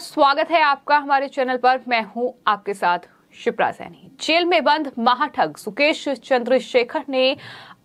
स्वागत है आपका हमारे चैनल पर। मैं हूं आपके साथ शिप्रा सैनी। जेल में बंद महाठग सुकेश चंद्रशेखर ने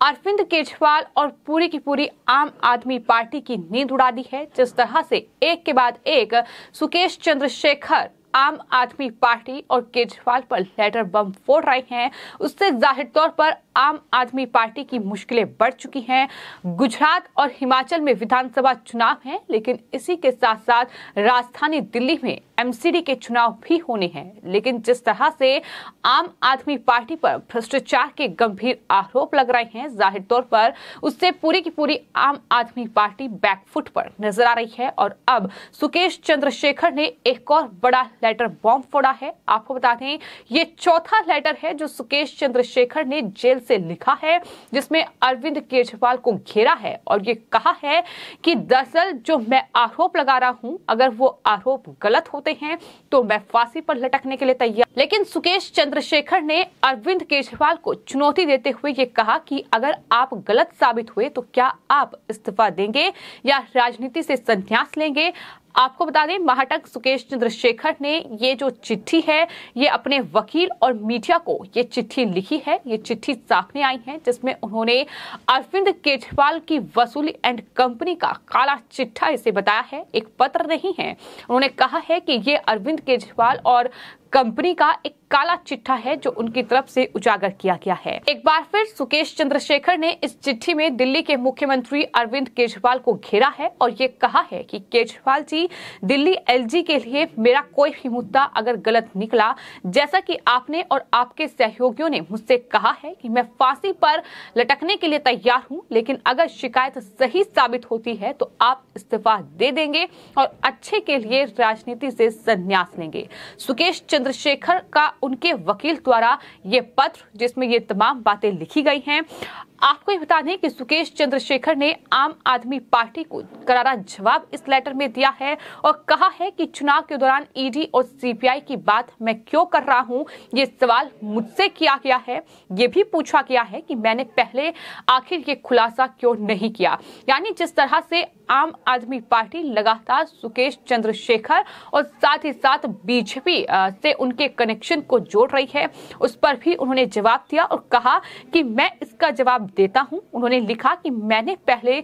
अरविंद केजरीवाल और पूरी की पूरी आम आदमी पार्टी की नींद उड़ा दी है। जिस तरह से एक के बाद एक सुकेश चंद्रशेखर आम आदमी पार्टी और केजरीवाल पर लेटर बम फोड़ रहे हैं, उससे जाहिर तौर पर आम आदमी पार्टी की मुश्किलें बढ़ चुकी हैं। गुजरात और हिमाचल में विधानसभा चुनाव हैं, लेकिन इसी के साथ साथ राजधानी दिल्ली में एमसीडी के चुनाव भी होने हैं। लेकिन जिस तरह से आम आदमी पार्टी पर भ्रष्टाचार के गंभीर आरोप लग रहे हैं, जाहिर तौर पर उससे पूरी की पूरी आम आदमी पार्टी बैकफुट पर नजर आ रही है। और अब सुकेश चंद्रशेखर ने एक और बड़ा लेटर बॉम्ब फोड़ा है। आपको बता दें, ये चौथा लेटर है जो सुकेश चंद्रशेखर ने जेल से लिखा है, जिसमें अरविंद केजरीवाल को घेरा है और ये कहा है कि दरअसल जो मैं आरोप लगा रहा हूं, अगर वो आरोप गलत होते हैं तो मैं फांसी पर लटकने के लिए तैयार। लेकिन सुकेश चंद्रशेखर ने अरविंद केजरीवाल को चुनौती देते हुए ये कहा कि अगर आप गलत साबित हुए तो क्या आप इस्तीफा देंगे या राजनीति से संन्यास लेंगे। आपको बता दें, महाठग सुकेश चंद्रशेखर ने ये जो चिट्ठी है, ये अपने वकील और मीडिया को ये चिट्ठी लिखी है। ये चिट्ठी सामने आई है जिसमें उन्होंने अरविंद केजरीवाल की वसूली एंड कंपनी का काला चिट्ठा इसे बताया है, एक पत्र नहीं है। उन्होंने कहा है कि ये अरविंद केजरीवाल और कंपनी का एक काला चिट्ठा है जो उनकी तरफ से उजागर किया गया है। एक बार फिर सुकेश चंद्रशेखर ने इस चिट्ठी में दिल्ली के मुख्यमंत्री अरविंद केजरीवाल को घेरा है और ये कहा है कि केजरीवाल जी, दिल्ली एलजी के लिए मेरा कोई भी मुद्दा अगर गलत निकला, जैसा कि आपने और आपके सहयोगियों ने मुझसे कहा है कि मैं फांसी पर लटकने के लिए तैयार हूं, लेकिन अगर शिकायत सही साबित होती है तो आप इस्तीफा दे देंगे और अच्छे के लिए राजनीति से संन्यास लेंगे। सुकेश चंद्रशेखर का उनके वकील द्वारा ये पत्र, जिसमें ये तमाम बातें लिखी गई हैं। आपको ये बता दें कि सुकेश चंद्रशेखर ने आम आदमी पार्टी को करारा जवाब इस लेटर में दिया है और कहा है कि चुनाव के दौरान ईडी और सीबीआई की बात मैं क्यों कर रहा हूं, ये सवाल मुझसे किया गया है। ये भी पूछा गया है कि मैंने पहले आखिर ये खुलासा क्यों नहीं किया। यानी जिस तरह से आम आदमी पार्टी लगातार सुकेश चंद्रशेखर और साथ ही साथ बीजेपी से उनके कनेक्शन को जोड़ रही है, उस पर भी उन्होंने जवाब दिया और कहा कि मैं इसका जवाब देता हूं। उन्होंने लिखा कि मैंने पहले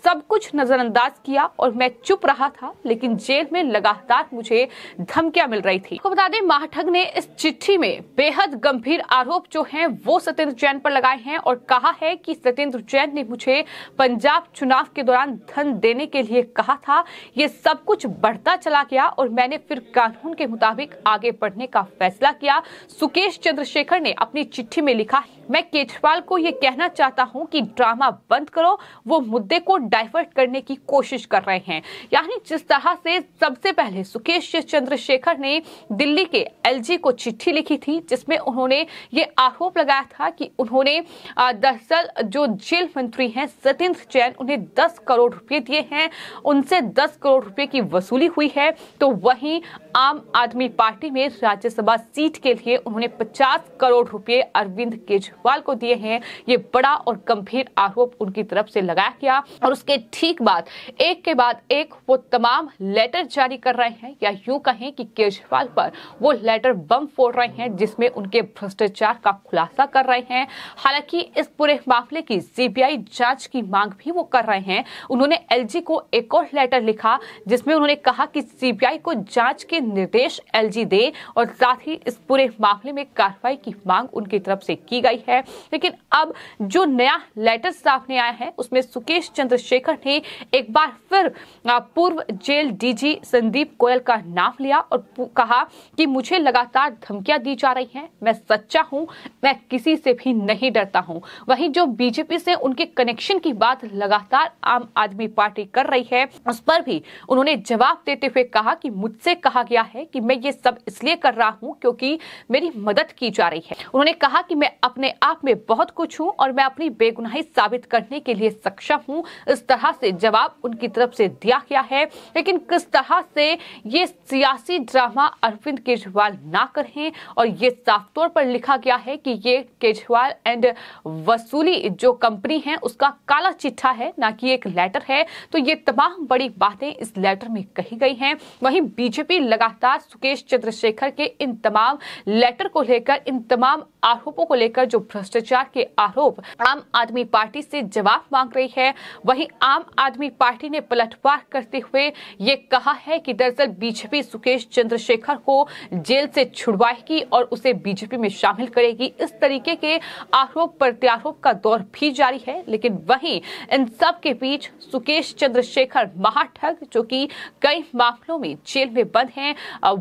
सब कुछ नजरअंदाज किया और मैं चुप रहा था, लेकिन जेल में लगातार मुझे धमकियां मिल रही थी। आपको बता दें, महाठग ने इस चिट्ठी में बेहद गंभीर आरोप जो हैं वो सत्येंद्र जैन पर लगाए हैं और कहा है कि सत्येंद्र जैन ने मुझे पंजाब चुनाव के दौरान धन देने के लिए कहा था। ये सब कुछ बढ़ता चला गया और मैंने फिर कानून के मुताबिक आगे बढ़ने का फैसला किया। सुकेश चंद्रशेखर ने अपनी चिट्ठी में लिखा, मैं केजरीवाल को ये कहना चाहता हूं कि ड्रामा बंद करो, वो मुद्दे को डाइवर्ट करने की कोशिश कर रहे हैं। यानी जिस तरह से सबसे पहले सुकेश चंद्रशेखर ने दिल्ली के एलजी को चिट्ठी लिखी थी, जिसमें उन्होंने ये आरोप लगाया था कि उन्होंने दरअसल जो जेल मंत्री हैं सत्येंद्र जैन, उन्हें 10 करोड़ रुपए दिए हैं, उनसे 10 करोड़ रुपए की वसूली हुई है। तो वहीं आम आदमी पार्टी में राज्यसभा सीट के लिए उन्होंने 50 करोड़ रुपए अरविंद केजरीवाल को दिए हैं। ये बड़ा और गंभीर आरोप उनकी तरफ से लगाया गया और उसके ठीक बाद एक के बाद एक वो तमाम लेटर जारी कर रहे हैं, या यूं कहें कि केजरीवाल पर वो लेटर बम फोड़ रहे हैं, जिसमें उनके भ्रष्टाचार का खुलासा कर रहे हैं। हालांकि इस पूरे मामले की सीबीआई जांच की मांग भी वो कर रहे हैं। उन्होंने एलजी को एक और लेटर लिखा, जिसमें उन्होंने कहा कि सीबीआई को जांच के निर्देश एलजी दे और साथ ही इस पूरे मामले में कार्रवाई की मांग उनकी तरफ से की गई है। लेकिन अब जो नया लेटर सामने आया है, उसमें सुकेश चंद्रशेखर ने एक बार फिर पूर्व जेल डीजी संदीप गोयल का नाम लिया और कहा कि मुझे लगातार धमकियां दी जा रही हैं, मैं सच्चा हूं, मैं किसी से भी नहीं डरता हूं। वहीं जो बीजेपी से उनके कनेक्शन की बात लगातार आम आदमी पार्टी कर रही है, उस पर भी उन्होंने जवाब देते हुए कहा कि मुझसे कहा गया है कि मैं ये सब इसलिए कर रहा हूं क्योंकि मेरी मदद की जा रही है। उन्होंने कहा कि मैं अपने आप में बहुत कुछ हूं और मैं अपनी बेगुनाही साबित करने के लिए सक्षम हूं, किस तरह से जवाब उनकी तरफ से दिया गया है, लेकिन किस तरह से ये सियासी ड्रामा अरविंद केजरीवाल ना करें। और ये साफ तौर पर लिखा गया है कि ये केजरीवाल एंड वसूली जो कंपनी है उसका काला चिट्ठा है, ना कि एक लेटर है। तो ये तमाम बड़ी बातें इस लेटर में कही गई हैं। वहीं बीजेपी लगातार सुकेश चंद्रशेखर के इन तमाम लेटर को लेकर, इन तमाम आरोपों को लेकर, जो भ्रष्टाचार के आरोप आम आदमी पार्टी से जवाब मांग रही है। वहीं आम आदमी पार्टी ने पलटवार करते हुए ये कहा है कि दरअसल बीजेपी सुकेश चंद्रशेखर को जेल से छुड़वाएगी और उसे बीजेपी में शामिल करेगी। इस तरीके के आरोप प्रत्यारोप का दौर भी जारी है। लेकिन वहीं इन सब के बीच सुकेश चंद्रशेखर महाठग, जो कि कई मामलों में जेल में बंद हैं,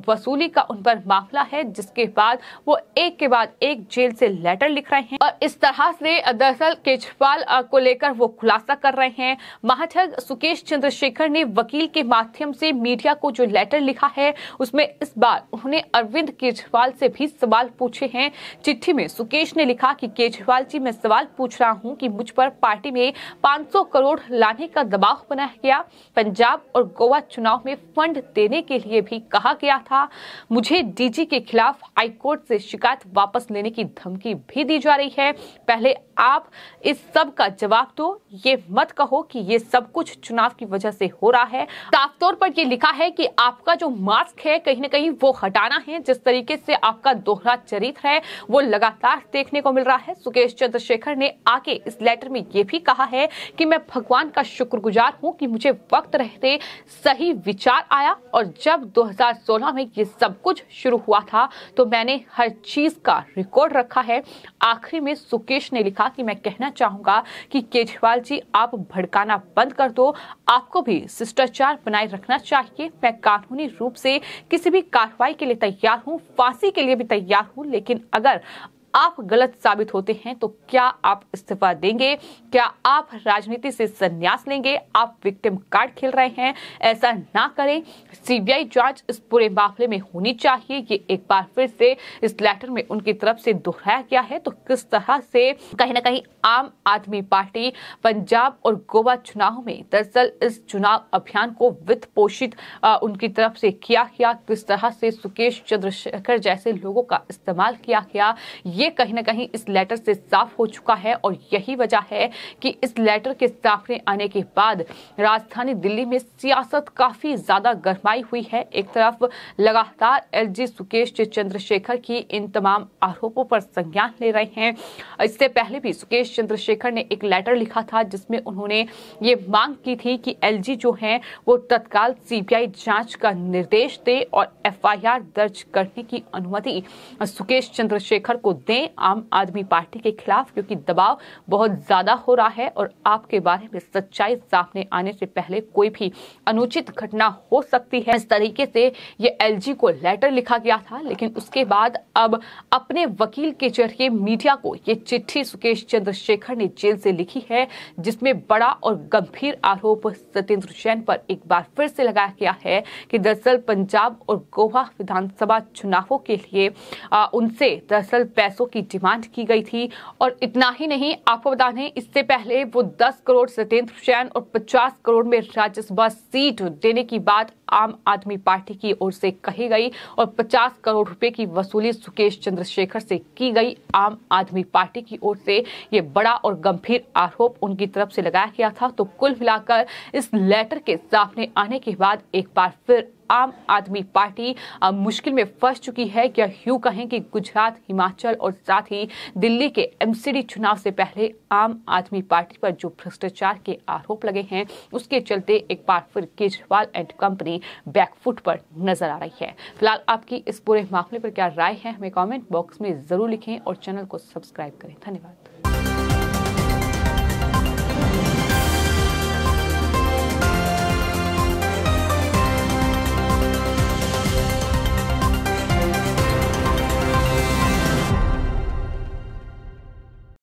वसूली का उन पर मामला है, जिसके बाद वो एक के बाद एक जेल से लेटर लिख रहे हैं और इस तरह से दरअसल केजरीवाल को लेकर वो खुलासा कर रहे हैं। महाठग सुकेश चंद्रशेखर ने वकील के माध्यम से मीडिया को जो लेटर लिखा है उसमें इस बार उन्होंने अरविंद केजरीवाल से भी सवाल पूछे हैं। चिट्ठी में सुकेश ने लिखा कि केजरीवाल जी, मैं सवाल पूछ रहा हूं कि मुझ पर पार्टी में 500 करोड़ लाने का दबाव बनाया गया। पंजाब और गोवा चुनाव में फंड देने के लिए भी कहा गया था। मुझे डीजी के खिलाफ हाईकोर्ट से शिकायत वापस लेने की धमकी भी दी जा रही है। पहले आप इस सब का जवाब दो, ये मत कहो कि ये सब कुछ चुनाव की वजह से हो रहा है। साफ तौर पर ये लिखा है कि आपका जो मास्क है कहीं न कहीं वो हटाना है। जिस तरीके से आपका दोहरा चरित्र है वो लगातार देखने को मिल रहा है। सुकेश चंद्रशेखर ने आगे इस लेटर में ये भी कहा है कि मैं भगवान का शुक्रगुजार हूं कि मुझे वक्त रहते सही विचार आया और जब 2016 में ये सब कुछ शुरू हुआ था तो मैंने हर चीज का रिकॉर्ड रखा है। आखिरी में सुकेश ने लिखा कि मैं कहना चाहूंगा कि केजरीवाल जी, आप भड़काना बंद कर दो। आपको भी शिष्टाचार बनाए रखना चाहिए। मैं कानूनी रूप से किसी भी कार्रवाई के लिए तैयार हूं, फांसी के लिए भी तैयार हूं, लेकिन अगर आप गलत साबित होते हैं तो क्या आप इस्तीफा देंगे? क्या आप राजनीति से संन्यास लेंगे? आप विक्टिम कार्ड खेल रहे हैं, ऐसा ना करें। सीबीआई जांच इस पूरे मामले में होनी चाहिए। ये एक बार फिर से इस लेटर में उनकी तरफ से दोहराया गया है। तो किस तरह से कहीं ना कहीं आम आदमी पार्टी पंजाब और गोवा चुनाव में दरअसल इस चुनाव अभियान को वित्त पोषित उनकी तरफ से किया गया, किस तरह से सुकेश चंद्रशेखर जैसे लोगों का इस्तेमाल किया गया, ये कहीं ना कहीं इस लेटर से साफ हो चुका है। और यही वजह है कि इस लेटर के सामने आने के बाद राजधानी दिल्ली में सियासत काफी ज्यादा गरमाई हुई है। एक तरफ लगातार एलजी सुकेश चंद्रशेखर की इन तमाम आरोपों पर संज्ञान ले रहे हैं। इससे पहले भी सुकेश चंद्रशेखर ने एक लेटर लिखा था जिसमें उन्होंने ये मांग की थी कि एलजी जो है वो तत्काल सीबीआई जांच का निर्देश दे और एफआईआर दर्ज करने की अनुमति सुकेश चंद्रशेखर को दें आम आदमी पार्टी के खिलाफ, क्योंकि दबाव बहुत ज्यादा हो रहा है और आपके बारे में सच्चाई सामने आने से पहले कोई भी अनुचित घटना हो सकती है। इस तरीके से ये एलजी को लेटर लिखा गया था। लेकिन उसके बाद अब अपने वकील के जरिए मीडिया को ये चिट्ठी सुकेश चंद्रशेखर ने जेल से लिखी है, जिसमें बड़ा और गंभीर आरोप सत्येंद्र जैन पर एक बार फिर से लगाया गया है कि दरअसल पंजाब और गोवा विधानसभा चुनावों के लिए उनसे दरअसल पैसों की डिमांड की गई थी। और इतना ही नहीं, आपको बता दें इससे पहले वो 10 करोड़ सत्येंद्र जैन और 50 करोड़ में राज्यसभा सीट देने की बात आम आदमी पार्टी की ओर से कही गई और 50 करोड़ रुपए की वसूली सुकेश चंद्रशेखर से की गई। आम आदमी पार्टी की ओर से ये बड़ा और गंभीर आरोप उनकी तरफ से लगाया गया था। तो कुल मिलाकर इस लेटर के सामने आने के बाद एक बार फिर आम आदमी पार्टी मुश्किल में फंस चुकी है। क्या यूं कहें कि गुजरात, हिमाचल और साथ ही दिल्ली के एमसीडी चुनाव से पहले आम आदमी पार्टी पर जो भ्रष्टाचार के आरोप लगे हैं उसके चलते एक बार फिर केजरीवाल एंड कंपनी बैकफुट पर नजर आ रही है। फिलहाल आपकी इस पूरे मामले पर क्या राय है हमें कमेंट बॉक्स में जरूर लिखें और चैनल को सब्सक्राइब करें। धन्यवाद।